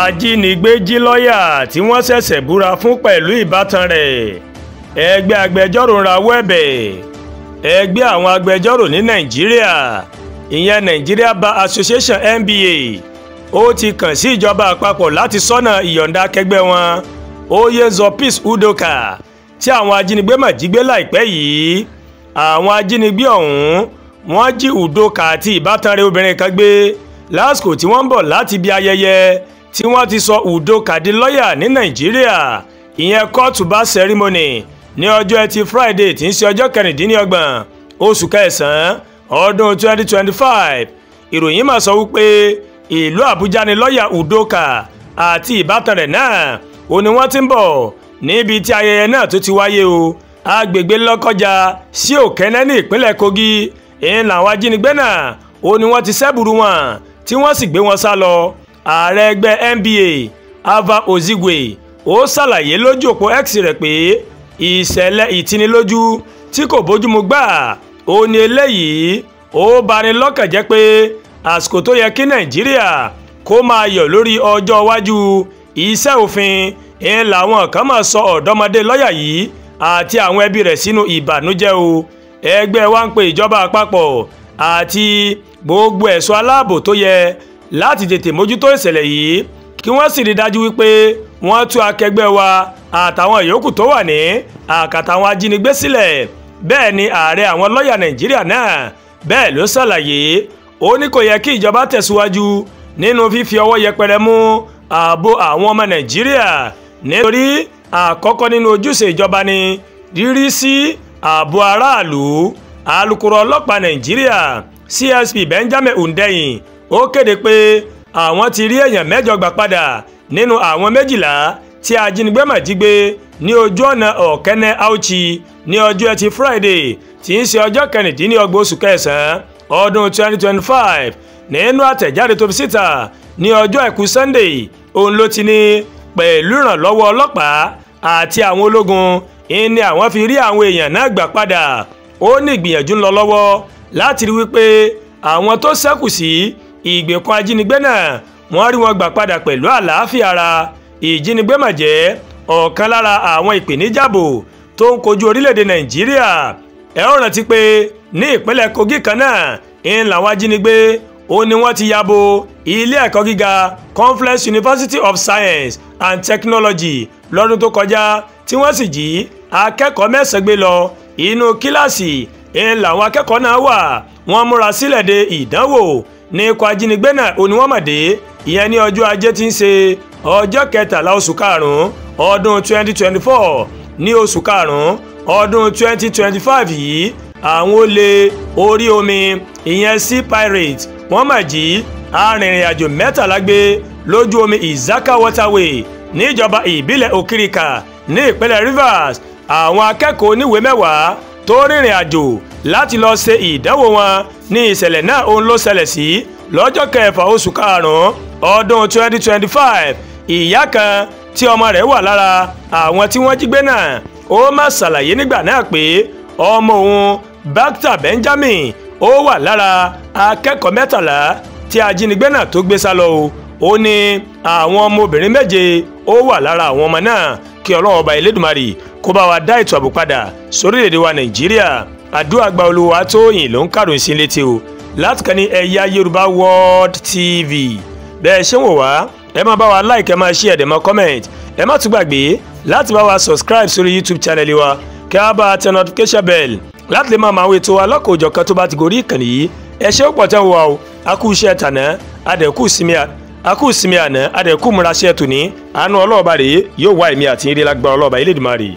ajínigbé jí lọ́ọ̀yà tí wọ́n ṣẹ̀ṣẹ̀ búra fún pẹ̀lú ìbátan rẹ̀. ẹgbẹ́ agbẹjọ́rò rawọ́ ẹ̀bẹ̀. ẹgbẹ́ àwọn agbẹjọ́rò ní nàìjíríà ìyẹn Nigeria Bar Association NBA ó ti kàn sí ìjọba àpapọ̀ láti ṣọ́nà ìyọ̀ǹda akẹgbẹ́ wọn Oyezo Peace Udoka tí àwọn ajínigbé mà jí gbé láìpẹ́ yìí. àwọn ajínigbé ọ̀hún wọ́n jí Udoka àti ìbátan rẹ̀ obìnrin kan gbé lásìkò tí wọ́n ń bọ̀ láti ibi ayẹyẹ tí wọ́n ti sọ Udoka di lọ́ọ̀yà ní nàìjíríà ìyẹn court bar ceremony ní ọjọ́ ẹtì Friday tí ń ṣe ọjọ́ 26 oṣù kẹsàn-án ọdún 2025. ìròyìn mà sọ wípé ìlú Àbújá ni lọ́ọ̀yà Udoka àti ìbátan rẹ̀ náà ó ní wọ́n ti ń bọ̀ níbi tí ayẹyẹ náà tó ti wáyé o agbègbè Lọ́kọ́jà sí Òkẹ́nẹ́ ní ìpínlẹ̀ Kogi ìyẹn làwọn ajínigbé náà ó ní wọ́n ti ṣẹ́bùrú wọn tí wọ́n sì gbé wọn sá lọ. ààrẹ ẹgbẹ́ NBA Ava Ozigwe ó ṣàlàyé lójú òpó X rẹ̀ pé ìṣẹ̀lẹ̀ ìtinilójú tí kò bójúmu gbà ó ní eléyìí ó bani lọ́kàn jẹ́ pé àsìkò tó yẹ kí Nàìjíríà kó máa yọ̀ lórí ọjọ́ iwájú iṣẹ́ òfin ń làwọn kan máa sọ ọ̀dọ́mọdé lọ́ọ̀yà yìí àti àwọn ẹbí rẹ̀ sínú ìbànújẹ́ o. ẹgbẹ́ wa ń pe ìjọba àpapọ̀ àti gbogbo ẹ̀ṣọ́ aláàbò tó yẹ láti tètè mójútó ìṣẹ̀lẹ̀ yìí kí wọ́n sì rí dájú wípé wọ́n tú akẹgbẹ́ wa àtàwọn yòókù tó wà ní àkàtà àwọn ajínigbé sílẹ̀. bẹ́ẹ̀ ni ààrẹ àwọn lọ́ọ̀yà Nàìjíríà náà bẹ́ẹ̀ ló ṣàlàyé ó ní kò yẹ kí ìjọba tẹ̀síwájú nínú fífi ọwọ́ yẹpẹrẹ mú ààbò àwọn ọmọ Nàìjíríà nítorí àkọ́kọ́ nínú ojúṣe ìjọba ni rírí sí ààbò aráàlú. alukoro ọlọ́pàá Nàìjíríà CSP Benjamin Hundeyin ó kéde pé àwọn ti rí èèyàn 8 gbà padà nínú àwọn 12 tí ajínigbé mà jí gbé ní ojú ọ̀nà Ọ̀kẹ́nẹ́ Auchi ní ọjọ́ ẹtì Friday tí ń ṣe ọjọ́ 26 oṣù kẹsàn-án ọdún 2025. nínú àtẹ̀jáde tó fi síta ní ọjọ́ àìkú Sunday òun ló ti ní pẹ̀lú ìrànlọ́wọ́ ọlọ́pàá àti àwọn ológun ní àwọn fi rí àwọn èèyàn náà gbà padà. ó ní ìgbìyànjú ń lọ lọ́wọ́ láti rí wípé àwọn tó ṣẹ́kù sí ìgbèkùn ajínigbé náà wọ́n rí wọn gbà padà pẹ̀lú àlàáfíà ara. ìjínigbé mà jẹ́ ọ̀kan lára àwọn ìpèníjàbò tó ń kojú orílẹ̀-èdè Nàìjíríà. ẹ ó rántí pé ní ìpínlẹ̀ Kogi kan náà ń làwọn ajínigbé ó ní wọ́n ti yabo ilé ẹ̀kọ́ gíga Confluence University of Science and Technology lọ́dún tó kọjá tí wọ́n sì jí akẹ́kọ̀ọ́ 9 gbé lọ. inú kíláàsì ń làwọn akẹ́kọ̀ọ́ náà wà wọ́n múra sílẹ̀ de ìdánwò ní ikọ̀ ajínigbé náà ó ní wọ́n mà dé ìyẹn ní ọjọ́ ajé tí ń ṣe ọjọ́ 13 oṣù karùn-ún ọdún 2024. ní oṣù karùn-ún ọdún 2025 yìí àwọn olè orí omi ìyẹn sea pirate wọ́n mà jí arìnrìn-àjò 13 gbé lójú omi Izaka waterway níjọba ìbílẹ̀ Okirika ní ìpínlẹ̀ Rivers. àwọn akẹ́kọ̀ọ́ oníwèé 10 tó rìnrìn àjò láti lọ ṣe ìdánwò wọn ní ìṣẹ̀lẹ̀ náà òun ló ṣẹlẹ̀ sí lọ́jọ́ 6 oṣù karùn-ún ọdún 2025. ìyá kan tí ọmọ rẹ̀ wà lára àwọn tí wọ́n jí gbé náà ó máa ṣàlàyé nígbà náà pé ọmọ òun Bakta Benjamin ó wà lára akẹ́kọ̀ọ́ 13 tí ajínigbé náà tó gbé sá lọ o. ó ní àwọn ọmọbìnrin 7 ó wà lára àwọn ọmọ náà. kí Ọlọ́run ọba Elédùmarè kó bá wa dá ètò ààbò padà sórílẹ̀-èdè wa Nàìjíríà. àdúrà gba Olúwatóyìn ló ń kàròyìn sí létí o láti kàn ní Ẹ̀yà Yorùbá World TV. bẹ́ẹ̀ ṣé ń wò wá ẹ máa bá wa like ẹ máa share ẹ dẹ̀ máa comment ẹ má tún gbàgbé láti bá wa subscribe sórí YouTube channel wa kí a bá tẹ notification bell láti lè máa máa wo ètò wa lọ́kọ̀ọ́jọ̀kan tó bá ti gorí ìkànnì yìí. ẹ ṣé ó pọ̀ tẹ́ ń wò ó a kú iṣẹ́ tàná akú sinmi àná adẹ̀kú múra ṣẹ́ tòní àánú ọlọ́ọ̀bá rèé yóò wá èmi àti ìrẹ́lágbá ọlọ́ọ̀bá Elédùmarè.